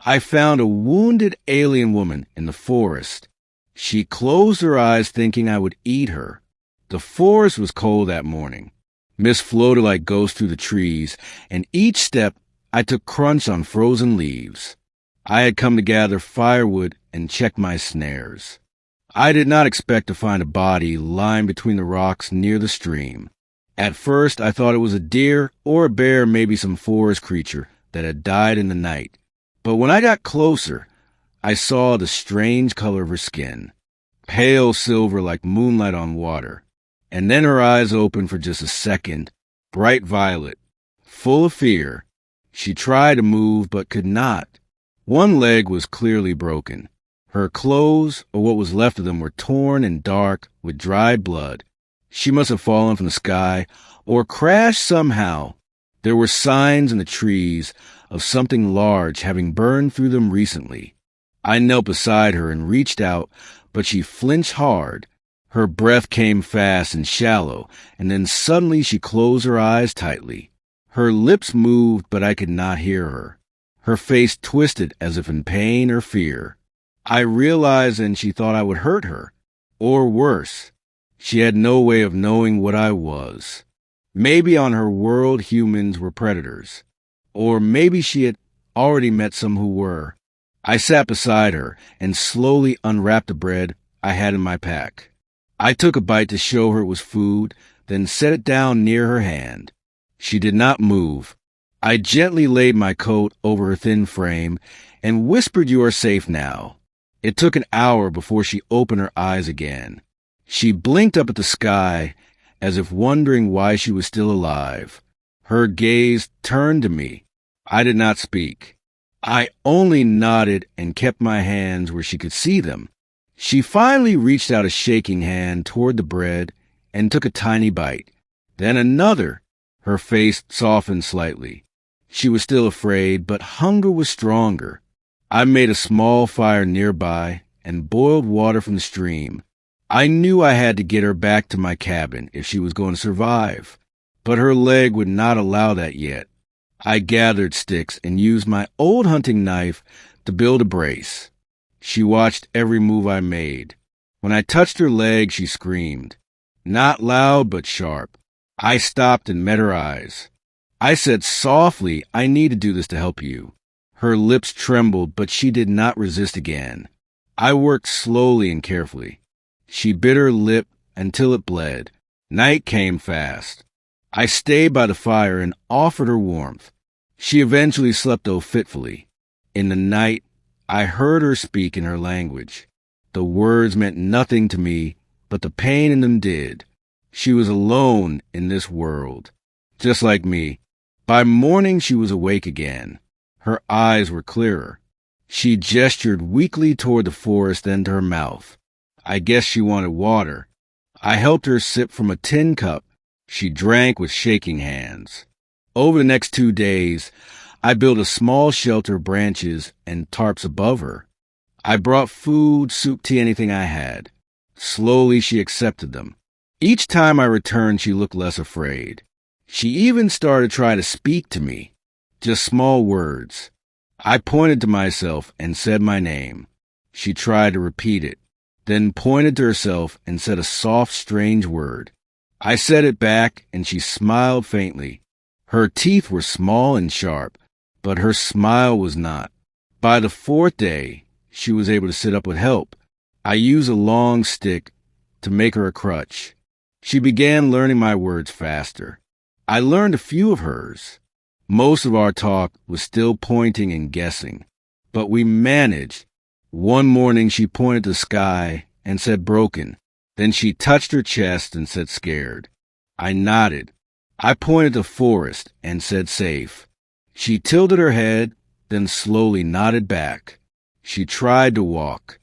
I found a wounded alien woman in the forest. She closed her eyes thinking I would eat her. The forest was cold that morning. Mist floated like ghosts through the trees, and each step I took crunched on frozen leaves. I had come to gather firewood and check my snares. I did not expect to find a body lying between the rocks near the stream. At first, I thought it was a deer or a bear, maybe some forest creature that had died in the night. But when I got closer, I saw the strange color of her skin, pale silver like moonlight on water. And then her eyes opened for just a second, bright violet, full of fear. She tried to move but could not. One leg was clearly broken. Her clothes, or what was left of them, were torn and dark with dried blood. She must have fallen from the sky or crashed somehow. There were signs in the trees of something large having burned through them recently. I knelt beside her and reached out, but she flinched hard. Her breath came fast and shallow, and then suddenly she closed her eyes tightly. Her lips moved, but I could not hear her. Her face twisted as if in pain or fear. I realized then she thought I would hurt her, or worse. She had no way of knowing what I was. Maybe on her world humans were predators, or maybe she had already met some who were. I sat beside her and slowly unwrapped the bread I had in my pack. I took a bite to show her it was food, then set it down near her hand. She did not move. I gently laid my coat over her thin frame and whispered, "You are safe now." It took an hour before she opened her eyes again. She blinked up at the sky as if wondering why she was still alive. Her gaze turned to me. I did not speak. I only nodded and kept my hands where she could see them. She finally reached out a shaking hand toward the bread and took a tiny bite. Then another. Her face softened slightly. She was still afraid, but hunger was stronger. I made a small fire nearby and boiled water from the stream. I knew I had to get her back to my cabin if she was going to survive, but her leg would not allow that yet. I gathered sticks and used my old hunting knife to build a brace. She watched every move I made. When I touched her leg, she screamed. Not loud, but sharp. I stopped and met her eyes. I said softly, "I need to do this to help you." Her lips trembled, but she did not resist again. I worked slowly and carefully. She bit her lip until it bled. Night came fast. I stayed by the fire and offered her warmth. She eventually slept, though fitfully. In the night, I heard her speak in her language. The words meant nothing to me, but the pain in them did. She was alone in this world, just like me. By morning, she was awake again. Her eyes were clearer. She gestured weakly toward the forest, then to her mouth. I guess she wanted water. I helped her sip from a tin cup. She drank with shaking hands. Over the next 2 days, I built a small shelter of branches and tarps above her. I brought food, soup, tea, anything I had. Slowly, she accepted them. Each time I returned, she looked less afraid. She even started to try to speak to me, just small words. I pointed to myself and said my name. She tried to repeat it, then pointed to herself and said a soft, strange word. I said it back, and she smiled faintly. Her teeth were small and sharp, but her smile was not. By the 4th day, she was able to sit up with help. I used a long stick to make her a crutch. She began learning my words faster. I learned a few of hers. Most of our talk was still pointing and guessing, but we managed. One morning she pointed to the sky and said broken. Then she touched her chest and said scared. I nodded. I pointed to forest and said safe. She tilted her head, then slowly nodded back. She tried to walk.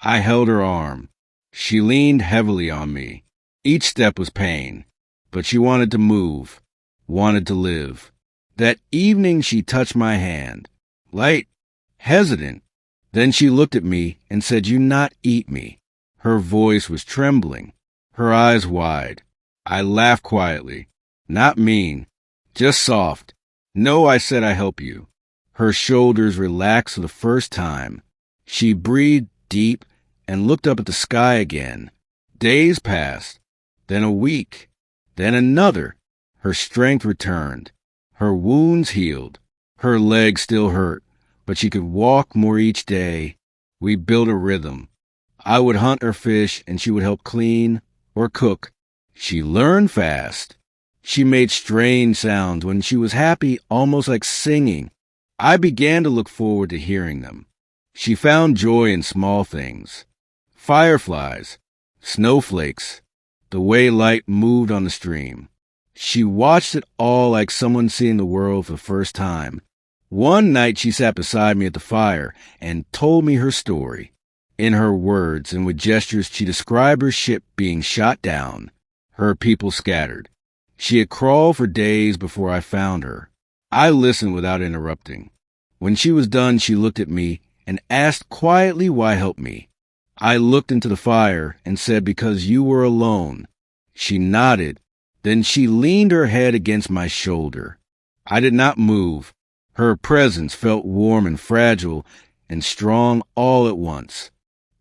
I held her arm. She leaned heavily on me. Each step was pain, but she wanted to move, wanted to live. That evening she touched my hand, light, hesitant. Then she looked at me and said, "You not eat me." Her voice was trembling, her eyes wide. I laughed quietly, not mean, just soft. "No," I said, "I help you." Her shoulders relaxed for the first time. She breathed deep and looked up at the sky again. Days passed, then a week, then another. Her strength returned. Her wounds healed. Her legs still hurt, but she could walk more each day. We built a rhythm. I would hunt or fish, and she would help clean or cook. She learned fast. She made strange sounds when she was happy, almost like singing. I began to look forward to hearing them. She found joy in small things. Fireflies, snowflakes, the way light moved on the stream. She watched it all like someone seeing the world for the first time. One night she sat beside me at the fire and told me her story. In her words and with gestures, she described her ship being shot down, her people scattered. She had crawled for days before I found her. I listened without interrupting. When she was done, she looked at me and asked quietly why help me. I looked into the fire and said, because you were alone. She nodded. Then she leaned her head against my shoulder. I did not move. Her presence felt warm and fragile and strong all at once.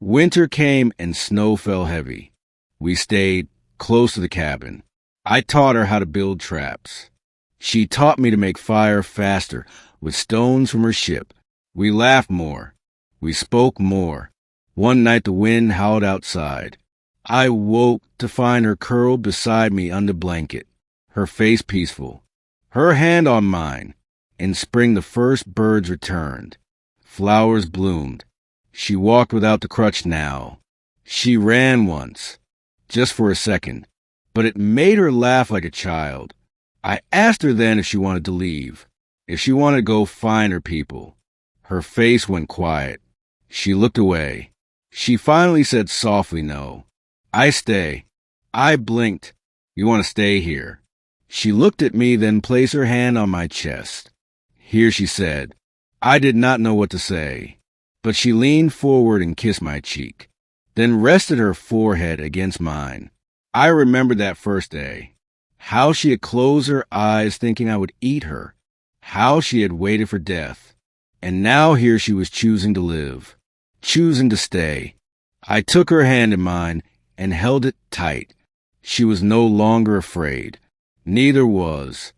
Winter came and snow fell heavy. We stayed close to the cabin. I taught her how to build traps. She taught me to make fire faster with stones from her ship. We laughed more. We spoke more. One night the wind howled outside. I woke to find her curled beside me under blanket, her face peaceful, her hand on mine. In spring the first birds returned. Flowers bloomed. She walked without the crutch now. She ran once, just for a second, but it made her laugh like a child. I asked her then if she wanted to leave, if she wanted to go find her people. Her face went quiet. She looked away. She finally said softly no. I stay. I blinked. You want to stay here? She looked at me, then placed her hand on my chest. Here, she said. I did not know what to say, but she leaned forward and kissed my cheek, then rested her forehead against mine. I remembered that first day, how she had closed her eyes thinking I would eat her, how she had waited for death, and now here she was choosing to live, choosing to stay. I took her hand in mine and held it tight. She was no longer afraid. Neither was